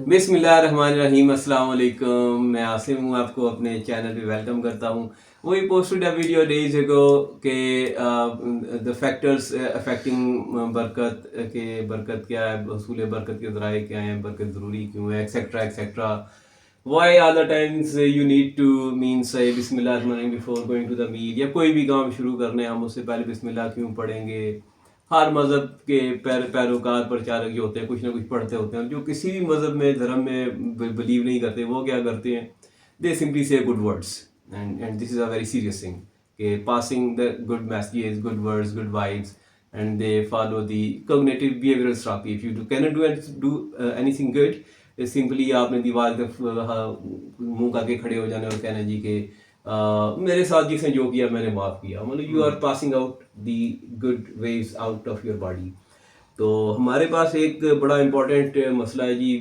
بسم اللہ الرحمن الرحیم. السلام علیکم. میں عاصم ہوں, آپ کو اپنے چینل پہ ویلکم کرتا ہوں. وہی پوسٹڈ اے ویڈیو ڈیز اگو کہ دا فیکٹرز افیکٹنگ برکت, کہ برکت کیا ہے, حصول برکت کے ذرائع کیا ہیں, برکت ضروری کیوں ہے, etcetera etcetera. Why all the times you need to مین سے بسم اللہ الرحمن الرحیم before going to the meal, یا کوئی بھی کام شروع کرنے ہم اس سے پہلے بسم اللہ کیوں پڑھیں گے. ہر مذہب کے پیروکار پرچارک جو ہوتے ہیں کچھ نہ کچھ پڑھتے ہوتے ہیں. جو کسی بھی مذہب میں دھرم میں بلیو نہیں کرتے وہ کیا کرتے ہیں, دے سمپلی سے good words, and this is a very serious thing کہ passing the good messages, good words, good vibes, and they follow the cognitive behavioural therapy. If you can't do anything good, simply آپ نے دیوار کے منہ کر کے کھڑے ہو جانا اور کہنا جی کہ میرے ساتھ جس نے جو کیا میں نے معاف کیا. مطلب you are passing out the good waves out of your body. تو ہمارے پاس ایک بڑا امپورٹنٹ مسئلہ ہے جی,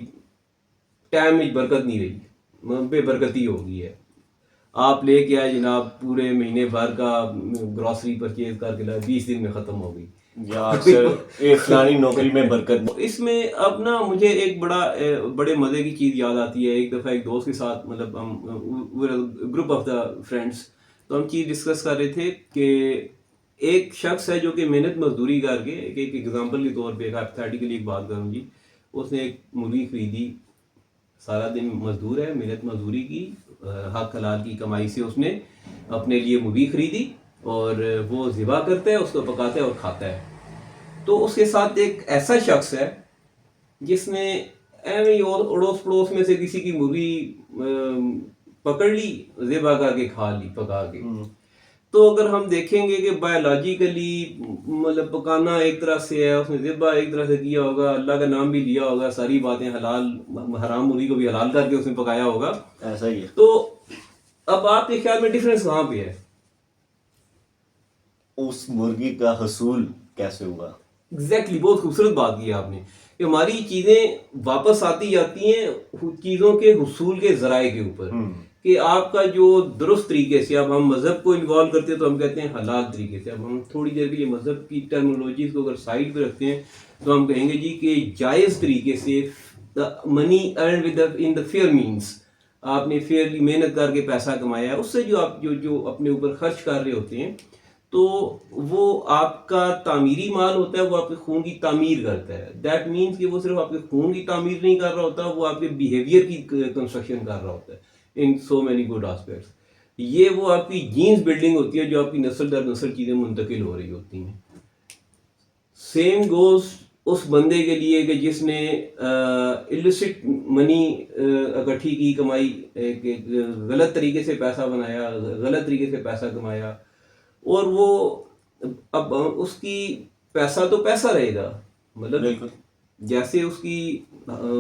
ٹائم میں برکت نہیں رہی, بے برکتی ہو گئی ہے. آپ لے کے آئے جناب پورے مہینے بھر کا گروسری پرچیز کر کے لائے, 20 دن میں ختم ہو گئی. فلانی نوکری میں برکت. اس میں اب نا مجھے ایک بڑے مزے کی چیز یاد آتی ہے. ایک دفعہ ایک دوست کے ساتھ, مطلب ہم گروپ آف دا فرینڈس, تو ہم چیز ڈسکس کر رہے تھے کہ ایک شخص ہے جو کہ محنت مزدوری کر کے, ایک ایگزامپل کے طور پہ ایک ہائپوتھیٹیکلی ایک بات کروں جی, اس نے ایک مرغی خریدی, سارا دن مزدور ہے, محنت مزدوری کی, حق حلال کی کمائی سے اس نے اپنے لیے مرغی خریدی اور وہ ذبح کرتا ہے, اس کو پکاتا ہے اور کھاتا ہے. تو اس کے ساتھ ایک ایسا شخص ہے جس نے ایویں اڑوس پڑوس میں سے کسی کی مرغی پکڑ لی, ذبح کر کے کھا لی پکا کے. تو اگر ہم دیکھیں گے کہ بایولوجیکلی مطلب پکانا ایک طرح سے ہے, اس نے ذبح ایک طرح سے کیا ہوگا, اللہ کا نام بھی لیا ہوگا, ساری باتیں حلال حرام مرغی کو بھی حلال کر کے اس نے پکایا ہوگا, ایسا ہی ہے. تو اب آپ کے خیال میں ڈفرینس کہاں پہ ہے؟ اس مرغی کا حصول کیسے ہوا؟ ایگزیکٹلی, بہت خوبصورت بات کی آپ نے کہ ہماری چیزیں واپس آتی جاتی ہیں چیزوں کے حصول کے ذرائع کے اوپر, کہ آپ کا جو درست طریقے سے, اب ہم مذہب کو انوالو کرتے ہیں تو ہم کہتے ہیں حلال طریقے سے. اب ہم تھوڑی دیر کے لیے مذہب کی ٹرمینالوجیز کو اگر سائڈ پہ رکھتے ہیں تو ہم کہیں گے جی کہ جائز طریقے سے, money earned with in the fair means, آپ نے فیئرلی محنت کر کے پیسہ کمایا ہے, اس سے جو آپ جو اپنے اوپر خرچ کر رہے ہوتے ہیں تو وہ آپ کا تعمیری مال ہوتا ہے, وہ آپ کے خون کی تعمیر کرتا ہے. دیٹ مینس کہ وہ صرف آپ کے خون کی تعمیر نہیں کر رہا ہوتا, وہ آپ کے بیہیویئر کی کنسٹرکشن کر رہا ہوتا ہے ان سو مینی گڈ آسپیکٹس. یہ وہ آپ کی جینز بلڈنگ ہوتی ہے جو آپ کی نسل در نسل چیزیں منتقل ہو رہی ہوتی ہیں. سیم گوز اس بندے کے لیے کہ جس نے السٹ منی اکٹھی کی, کمائی, غلط طریقے سے پیسہ بنایا, غلط طریقے سے پیسہ کمایا, اور وہ اب اس کی پیسہ تو پیسہ رہے گا, مطلب جیسے اس کی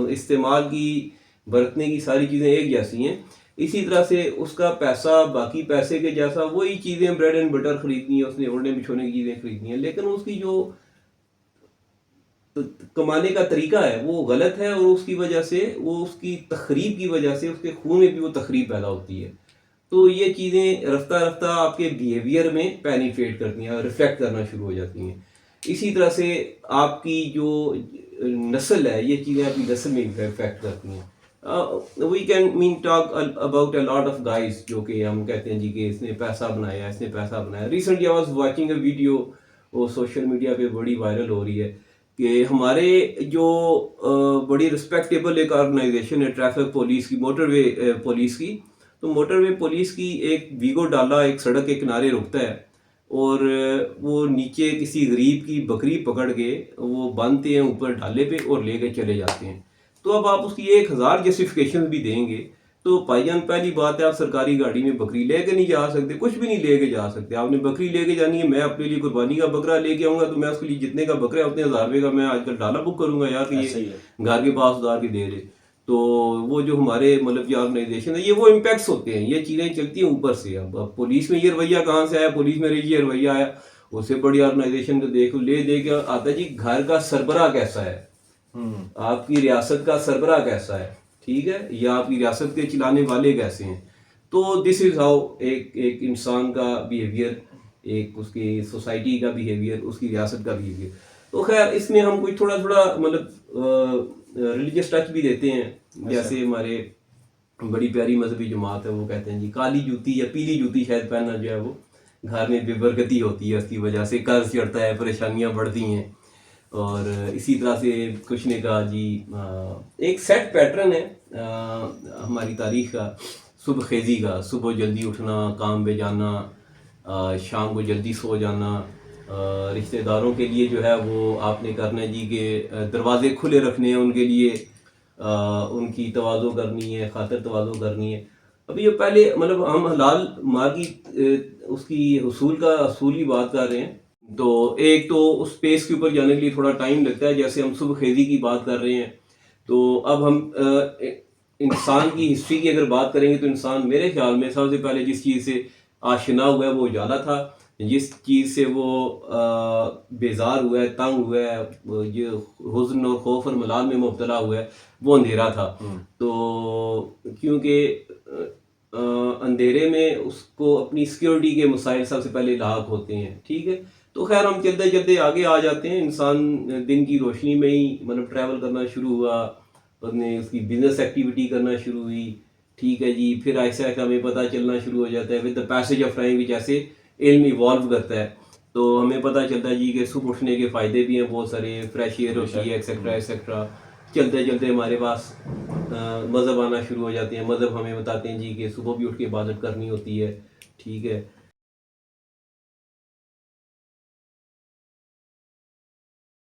استعمال کی برتنے کی ساری چیزیں ایک جیسی ہیں, اسی طرح سے اس کا پیسہ باقی پیسے کے جیسا, وہی چیزیں بریڈ اینڈ بٹر خریدنی ہے, اس نے اوڑھنے بچھونے کی چیزیں خریدنی ہیں, لیکن اس کی جو کمانے کا طریقہ ہے وہ غلط ہے, اور اس کی وجہ سے, وہ اس کی تخریب کی وجہ سے اس کے خون میں بھی وہ تخریب پیدا ہوتی ہے. تو یہ چیزیں رفتہ رفتہ آپ کے بیہیویئر میں پینیٹریٹ کرتی ہیں, ریفلیکٹ کرنا شروع ہو جاتی ہیں. اسی طرح سے آپ کی جو نسل ہے, یہ چیزیں آپ کی نسل میں افیکٹ کرتی ہیں. We can main talk about a lot of guys جو کہ ہم کہتے ہیں جی کہ اس نے پیسہ بنایا, اس نے پیسہ بنایا. Recently I was watching a video, وہ سوشل میڈیا پہ بڑی وائرل ہو رہی ہے, کہ ہمارے جو بڑی رسپیکٹیبل ایک آرگنائزیشن ہے ٹریفک پولیس کی, موٹر وے پولیس کی, تو موٹر وے پولیس کی ایک ویگو ڈالا ایک سڑک کے کنارے رکتا ہے, اور وہ نیچے کسی غریب کی بکری پکڑ کے وہ باندھتے ہیں اوپر ڈالے پہ اور لے کے چلے جاتے ہیں. تو اب آپ اس کی 1000 جسٹیفیکیشن بھی دیں گے تو بھائی جان پہلی بات ہے آپ سرکاری گاڑی میں بکری لے کے نہیں جا سکتے, کچھ بھی نہیں لے کے جا سکتے. آپ نے بکری لے کے جانی ہے, میں اپنے لیے قربانی کا بکرا لے کے آؤں گا تو میں اس کے لیے جتنے کا بکرا ہے اتنے 1000 روپے کا میں آج کل ڈالا بک کروں گا یار, کہ یہ گھر کے پاس اتار کے دے دے. تو وہ جو ہمارے مطلب یہ آرگنائزیشن ہے, یہ وہ امپیکٹس ہوتے ہیں, یہ چیزیں چلتی ہیں اوپر سے. اب پولیس میں یہ رویہ کہاں سے آیا, پولیس میں یہ رویہ آیا, اس سے بڑی آرگنائزیشن کو دیکھ لے دے کے آتا ہے جی گھر کا سربراہ کیسا ہے, آپ کی ریاست کا سربراہ کیسا ہے, ٹھیک ہے, یا آپ کی ریاست کے چلانے والے کیسے ہیں. تو دس از ہاؤ ایک انسان کا بیہیویئر, ایک اس کی سوسائٹی کا بیہیویئر, اس کی ریاست کا بیہیویئر. تو خیر اس میں ہم کوئی تھوڑا مطلب ریلیجس ٹچ بھی دیتے ہیں. جیسے ہمارے بڑی پیاری مذہبی جماعت ہے وہ کہتے ہیں جی کالی جوتی یا پیلی جوتی شاید پہننا جو ہے وہ گھر میں بے برکتی ہوتی ہے, اس کی وجہ سے قرض چڑھتا ہے, پریشانیاں بڑھتی ہیں. اور اسی طرح سے کچھ نے کہا جی ایک سیٹ پیٹرن ہے ہماری تاریخ کا, صبح خیزی کا, صبح جلدی اٹھنا, کام پہ جانا, شام کو جلدی سو جانا, رشتہ داروں کے لیے جو ہے وہ آپ نے کرنا ہے جی کہ دروازے کھلے رکھنے ہیں ان کے لیے, ان کی تواضع کرنی ہے, خاطر تواضع کرنی ہے. ابھی یہ پہلے مطلب ہم حلال مال کی اس کی حصول کی بات کر رہے ہیں, تو ایک تو اس پیس کے اوپر جانے کے لیے تھوڑا ٹائم لگتا ہے. جیسے ہم صبح خیزی کی بات کر رہے ہیں, تو اب ہم انسان کی ہسٹری کی اگر بات کریں گے تو انسان میرے خیال میں سب سے پہلے جس چیز سے آشنا ہوا ہے وہ اجالا تھا, جس چیز سے وہ بیزار ہوا ہے, تنگ ہوا ہے, جو حزن اور خوف اور ملال میں مبتلا ہوا ہے وہ اندھیرا تھا. تو کیونکہ اندھیرے میں اس کو اپنی سیکیورٹی کے مسائل سب سے پہلے لاحق ہوتے ہیں. ٹھیک ہے, تو خیر ہم چلتے چلتے آگے آ جاتے ہیں. انسان دن کی روشنی میں ہی مطلب ٹریول کرنا شروع ہوا, اس نے اس کی بزنس ایکٹیویٹی کرنا شروع ہوئی. ٹھیک ہے جی, پھر ایسا ایسا ہمیں پتہ چلنا شروع ہو جاتا ہے with the passage of time بھی جیسے علم ایوالو کرتا ہے, تو ہمیں پتہ چلتا ہے جی کہ صبح اٹھنے کے فائدے بھی ہیں بہت سارے, فریش ایئر ہوتی ہے ایکسیکٹرا ایکسیکٹرا. چلتے چلتے ہمارے پاس مذہب آنا شروع ہو جاتے ہیں. مذہب ہمیں بتاتے ہیں جی کہ صبح بھی اٹھ کے عبادت کرنی ہوتی ہے. ٹھیک ہے,